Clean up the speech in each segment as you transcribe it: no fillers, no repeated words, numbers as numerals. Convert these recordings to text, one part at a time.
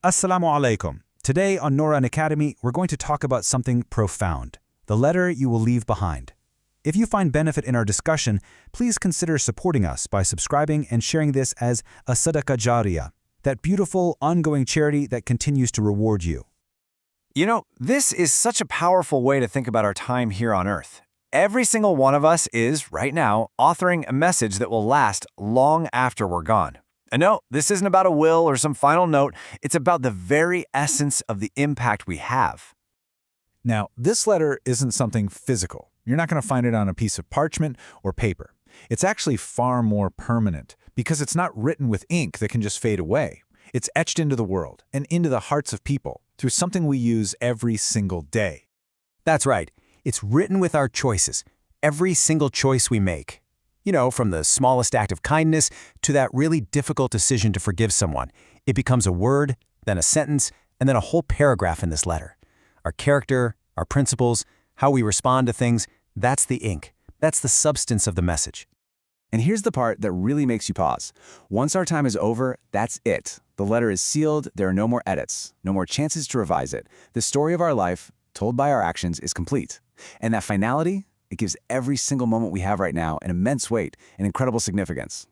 Assalamu alaikum. Today on Noran Academy, we're going to talk about something profound, the letter you will leave behind. If you find benefit in our discussion, please consider supporting us by subscribing and sharing this as a sadaqah jariyah, that beautiful, ongoing charity that continues to reward you. You know, this is such a powerful way to think about our time here on Earth. Every single one of us is, right now, authoring a message that will last long after we're gone. And no, this isn't about a will or some final note. It's about the very essence of the impact we have. Now, this letter isn't something physical. You're not going to find it on a piece of parchment or paper. It's actually far more permanent because it's not written with ink that can just fade away. It's etched into the world and into the hearts of people through something we use every single day. That's right. It's written with our choices, every single choice we make. You know, from the smallest act of kindness to that really difficult decision to forgive someone. It becomes a word, then a sentence, and then a whole paragraph in this letter. Our character, our principles, how we respond to things, that's the ink. That's the substance of the message. And here's the part that really makes you pause. Once our time is over, that's it. The letter is sealed, there are no more edits, no more chances to revise it. The story of our life, told by our actions, is complete. And that finality, it gives every single moment we have right now an immense weight and incredible significance.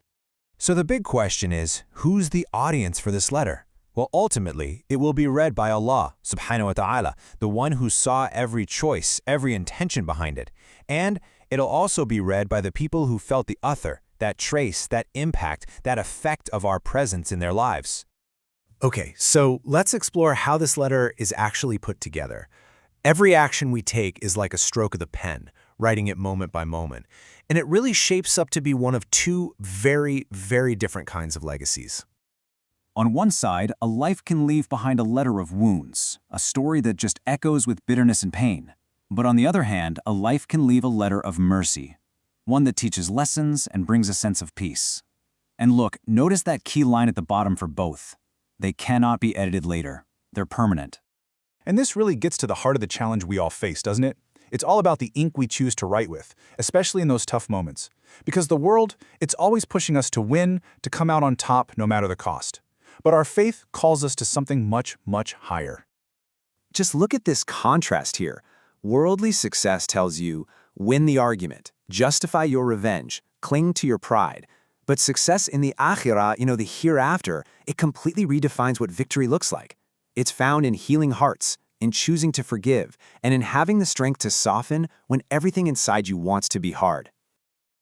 So the big question is, who's the audience for this letter? Well, ultimately, it will be read by Allah, subhanahu wa ta'ala, the one who saw every choice, every intention behind it. And it'll also be read by the people who felt the athar, that trace, that impact, that effect of our presence in their lives. Okay, so let's explore how this letter is actually put together. Every action we take is like a stroke of the pen, writing it moment by moment. And it really shapes up to be one of two very, very different kinds of legacies. On one side, a life can leave behind a letter of wounds, a story that just echoes with bitterness and pain. But on the other hand, a life can leave a letter of mercy, one that teaches lessons and brings a sense of peace. And look, notice that key line at the bottom for both. They cannot be edited later. They're permanent. And this really gets to the heart of the challenge we all face, doesn't it? It's all about the ink we choose to write with, especially in those tough moments. Because the world, it's always pushing us to win, to come out on top no matter the cost. But our faith calls us to something much, much higher. Just look at this contrast here. Worldly success tells you, win the argument, justify your revenge, cling to your pride. But success in the Akhirah, the hereafter, it completely redefines what victory looks like. It's found in healing hearts, in choosing to forgive, and in having the strength to soften when everything inside you wants to be hard.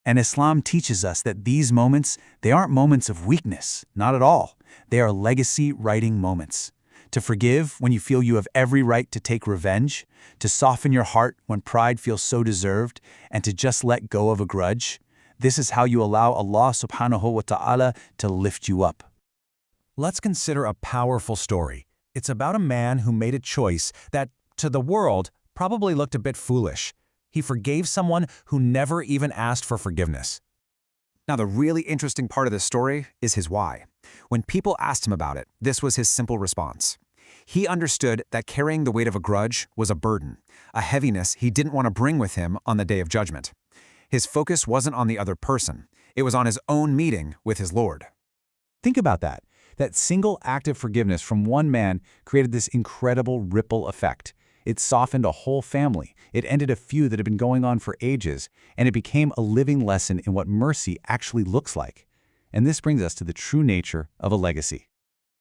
And Islam teaches us that these moments, they aren't moments of weakness, not at all. They are legacy-writing moments. To forgive when you feel you have every right to take revenge, to soften your heart when pride feels so deserved, and to just let go of a grudge. This is how you allow Allah subhanahu wa ta'ala to lift you up. Let's consider a powerful story. It's about a man who made a choice that, to the world, probably looked a bit foolish. He forgave someone who never even asked for forgiveness. Now, the really interesting part of this story is his why. When people asked him about it, this was his simple response. He understood that carrying the weight of a grudge was a burden, a heaviness he didn't want to bring with him on the day of judgment. His focus wasn't on the other person. It was on his own meeting with his Lord. Think about that. That single act of forgiveness from one man created this incredible ripple effect. It softened a whole family. It ended a feud that had been going on for ages, and it became a living lesson in what mercy actually looks like. And this brings us to the true nature of a legacy.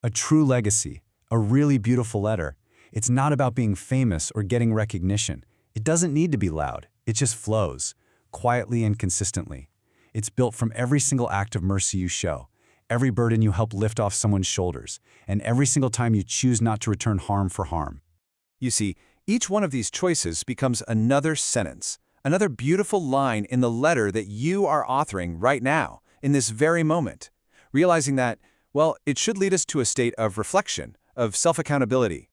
A true legacy, a really beautiful letter. It's not about being famous or getting recognition. It doesn't need to be loud. It just flows, quietly and consistently. It's built from every single act of mercy you show, every burden you help lift off someone's shoulders, and every single time you choose not to return harm for harm. You see, each one of these choices becomes another sentence, another beautiful line in the letter that you are authoring right now, in this very moment, realizing that, well, it should lead us to a state of reflection, of self-accountability.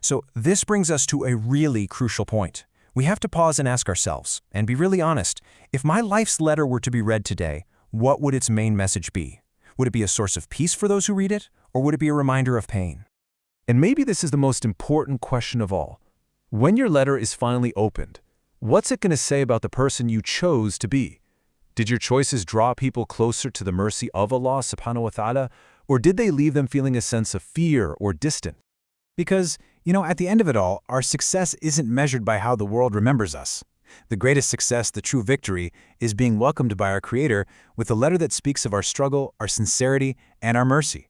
So this brings us to a really crucial point. We have to pause and ask ourselves, and be really honest, if my life's letter were to be read today, what would its main message be? Would it be a source of peace for those who read it, or would it be a reminder of pain? And maybe this is the most important question of all. When your letter is finally opened, what's it going to say about the person you chose to be? Did your choices draw people closer to the mercy of Allah subhanahu wa ta'ala, Or did they leave them feeling a sense of fear or distance? Because, at the end of it all, our success isn't measured by how the world remembers us. The greatest success, the true victory, is being welcomed by our Creator with a letter that speaks of our struggle, our sincerity, and our mercy.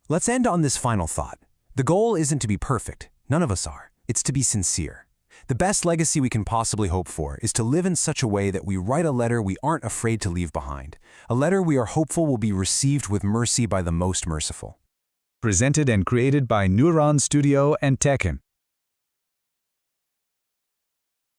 Let's end on this final thought. The goal isn't to be perfect. None of us are. It's to be sincere. The best legacy we can possibly hope for is to live in such a way that we write a letter we aren't afraid to leave behind. A letter we are hopeful will be received with mercy by the most merciful. Presented and created by Neuron Studio and Tekken.